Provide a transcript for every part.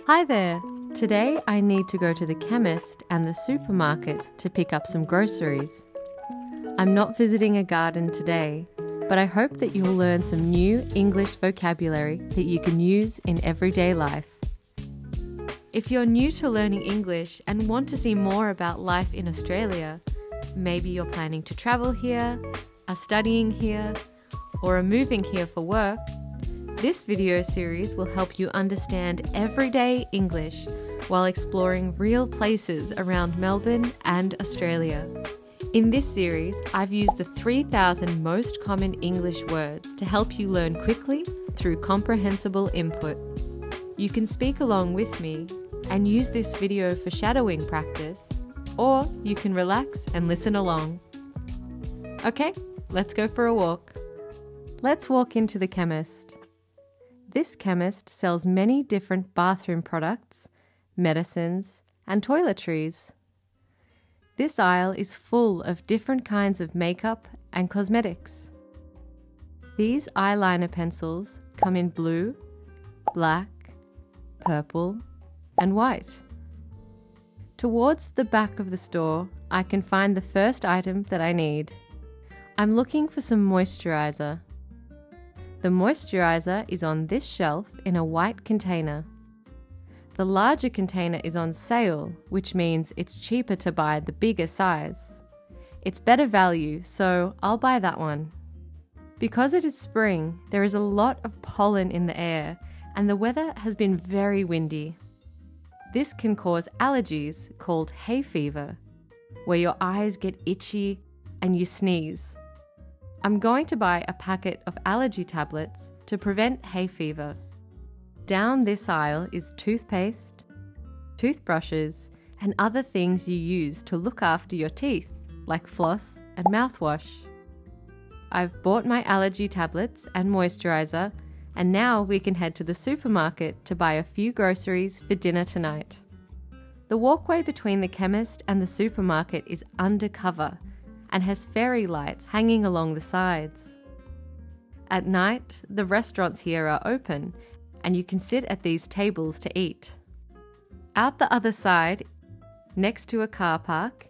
Hi there! Today I need to go to the chemist and the supermarket to pick up some groceries. I'm not visiting a garden today, but I hope that you'll learn some new English vocabulary that you can use in everyday life. If you're new to learning English and want to see more about life in Australia, maybe you're planning to travel here, are studying here, or are moving here for work, this video series will help you understand everyday English while exploring real places around Melbourne and Australia. In this series, I've used the 3,000 most common English words to help you learn quickly through comprehensible input. You can speak along with me and use this video for shadowing practice, or you can relax and listen along. Okay, let's go for a walk. Let's walk into the chemist. This chemist sells many different bathroom products, medicines, and toiletries. This aisle is full of different kinds of makeup and cosmetics. These eyeliner pencils come in blue, black, purple, and white. Towards the back of the store, I can find the first item that I need. I'm looking for some moisturizer. The moisturizer is on this shelf in a white container. The larger container is on sale, which means it's cheaper to buy the bigger size. It's better value, so I'll buy that one. Because it is spring, there is a lot of pollen in the air, and the weather has been very windy. This can cause allergies called hay fever, where your eyes get itchy and you sneeze. I'm going to buy a packet of allergy tablets to prevent hay fever. Down this aisle is toothpaste, toothbrushes, and other things you use to look after your teeth, like floss and mouthwash. I've bought my allergy tablets and moisturizer, and now we can head to the supermarket to buy a few groceries for dinner tonight. The walkway between the chemist and the supermarket is undercover and has fairy lights hanging along the sides. At night, the restaurants here are open and you can sit at these tables to eat. Out the other side, next to a car park,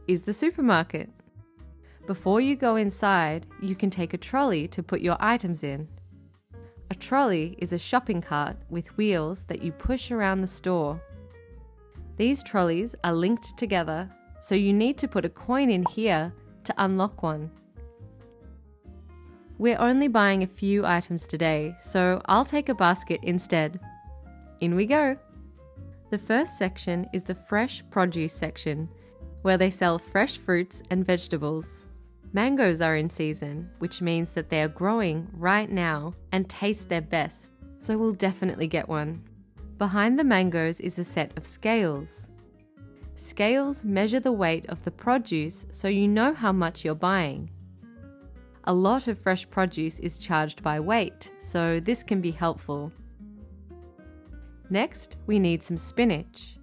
is the supermarket. Before you go inside, you can take a trolley to put your items in. A trolley is a shopping cart with wheels that you push around the store. These trolleys are linked together, so you need to put a coin in here to unlock one. We're only buying a few items today, so I'll take a basket instead. In we go! The first section is the fresh produce section, where they sell fresh fruits and vegetables. Mangoes are in season, which means that they are growing right now and taste their best, so we'll definitely get one. Behind the mangoes is a set of scales. Scales measure the weight of the produce so you know how much you're buying. A lot of fresh produce is charged by weight, so this can be helpful. Next, we need some spinach.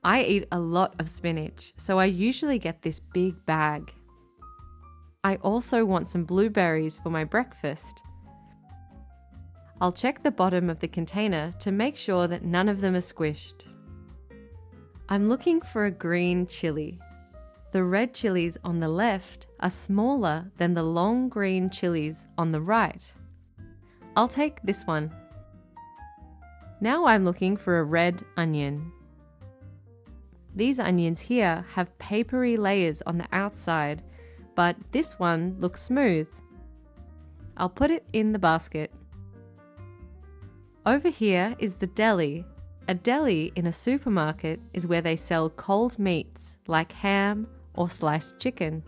I eat a lot of spinach, so I usually get this big bag. I also want some blueberries for my breakfast. I'll check the bottom of the container to make sure that none of them are squished. I'm looking for a green chili. The red chilies on the left are smaller than the long green chilies on the right. I'll take this one. Now I'm looking for a red onion. These onions here have papery layers on the outside, but this one looks smooth. I'll put it in the basket. Over here is the deli. A deli in a supermarket is where they sell cold meats like ham or sliced chicken.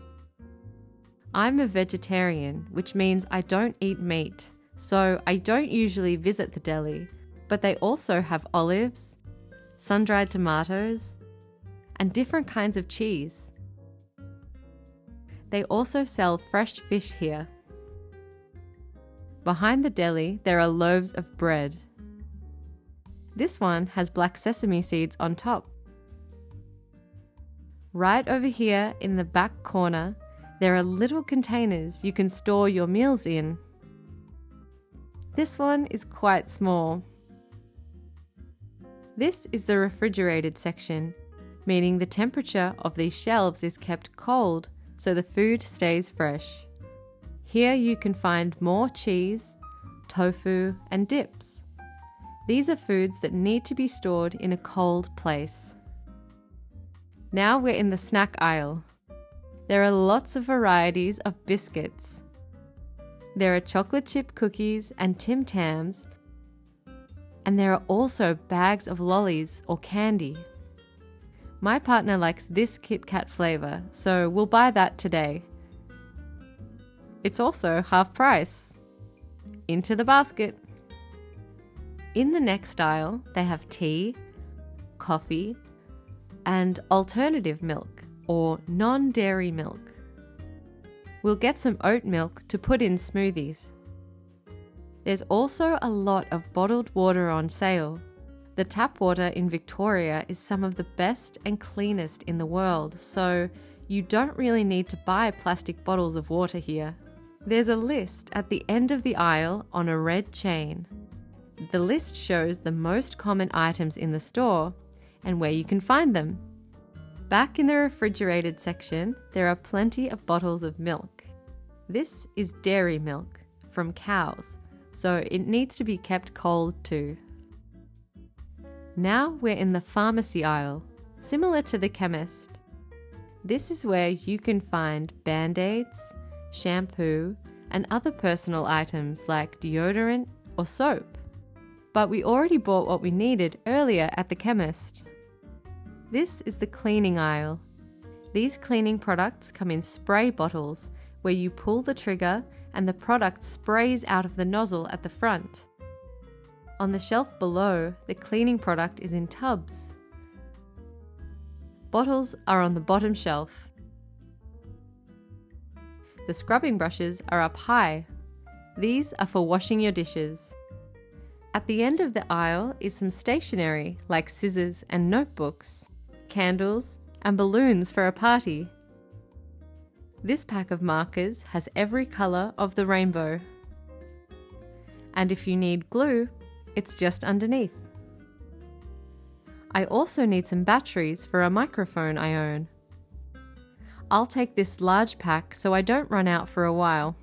I'm a vegetarian, which means I don't eat meat, so I don't usually visit the deli, but they also have olives, sun-dried tomatoes, and different kinds of cheese. They also sell fresh fish here. Behind the deli, there are loaves of bread. This one has black sesame seeds on top. Right over here in the back corner, there are little containers you can store your meals in. This one is quite small. This is the refrigerated section, meaning the temperature of these shelves is kept cold so the food stays fresh. Here you can find more cheese, tofu, and dips. These are foods that need to be stored in a cold place. Now we're in the snack aisle. There are lots of varieties of biscuits. There are chocolate chip cookies and Tim Tams, and there are also bags of lollies or candy. My partner likes this Kit Kat flavor, so we'll buy that today. It's also half price. Into the basket. In the next aisle, they have tea, coffee, and alternative milk or non-dairy milk. We'll get some oat milk to put in smoothies. There's also a lot of bottled water on sale. The tap water in Victoria is some of the best and cleanest in the world, so you don't really need to buy plastic bottles of water here. There's a list at the end of the aisle on a red chain. The list shows the most common items in the store and where you can find them. Back in the refrigerated section, there are plenty of bottles of milk. This is dairy milk from cows, so it needs to be kept cold too. Now we're in the pharmacy aisle, similar to the chemist. This is where you can find band-aids, shampoo, and other personal items like deodorant or soap. But we already bought what we needed earlier at the chemist. This is the cleaning aisle. These cleaning products come in spray bottles where you pull the trigger and the product sprays out of the nozzle at the front. On the shelf below, the cleaning product is in tubs. Bottles are on the bottom shelf. The scrubbing brushes are up high. These are for washing your dishes. At the end of the aisle is some stationery like scissors and notebooks, candles, and balloons for a party. This pack of markers has every colour of the rainbow. And if you need glue, it's just underneath. I also need some batteries for a microphone I own. I'll take this large pack so I don't run out for a while.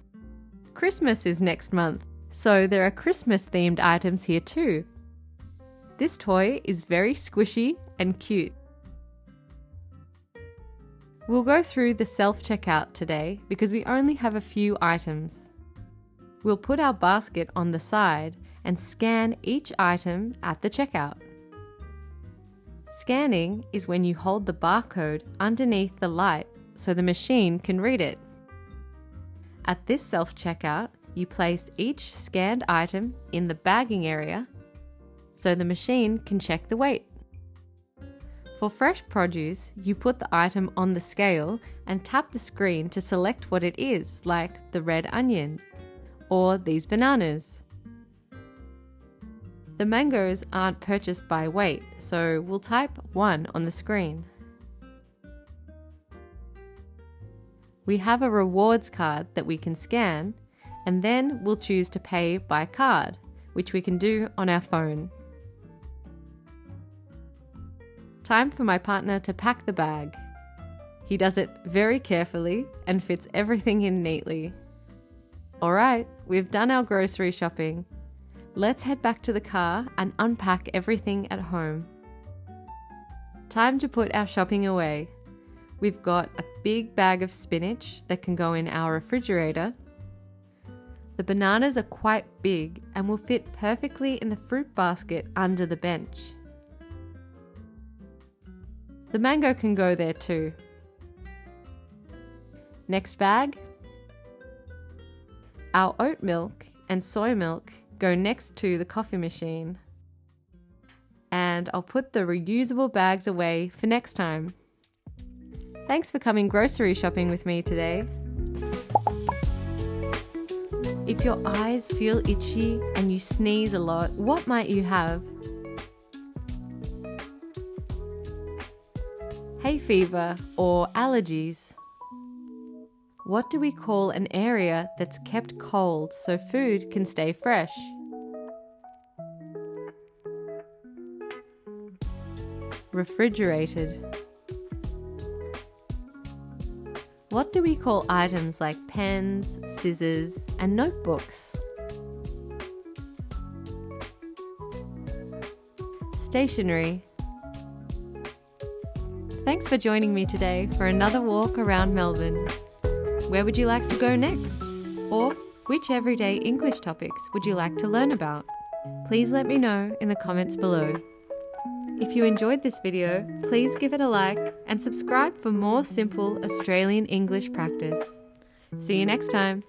Christmas is next month, so there are Christmas-themed items here too. This toy is very squishy and cute. We'll go through the self-checkout today because we only have a few items. We'll put our basket on the side and scan each item at the checkout. Scanning is when you hold the barcode underneath the light so the machine can read it. At this self-checkout, you place each scanned item in the bagging area so the machine can check the weight. For fresh produce, you put the item on the scale and tap the screen to select what it is, like the red onion or these bananas. The mangoes aren't purchased by weight, so we'll type 1 on the screen. We have a rewards card that we can scan, and then we'll choose to pay by card, which we can do on our phone. Time for my partner to pack the bag. He does it very carefully and fits everything in neatly. Alright, we've done our grocery shopping. Let's head back to the car and unpack everything at home. Time to put our shopping away. We've got a big bag of spinach that can go in our refrigerator. The bananas are quite big and will fit perfectly in the fruit basket under the bench. The mango can go there too. Next bag. Our oat milk and soy milk go next to the coffee machine. And I'll put the reusable bags away for next time. Thanks for coming grocery shopping with me today. If your eyes feel itchy and you sneeze a lot, what might you have? Hay fever or allergies? What do we call an area that's kept cold so food can stay fresh? refrigerated. What do we call items like pens, scissors, and notebooks? Stationery. Thanks for joining me today for another walk around Melbourne. Where would you like to go next? Or which everyday English topics would you like to learn about? Please let me know in the comments below. If you enjoyed this video, please give it a like and subscribe for more simple Australian English practice. See you next time.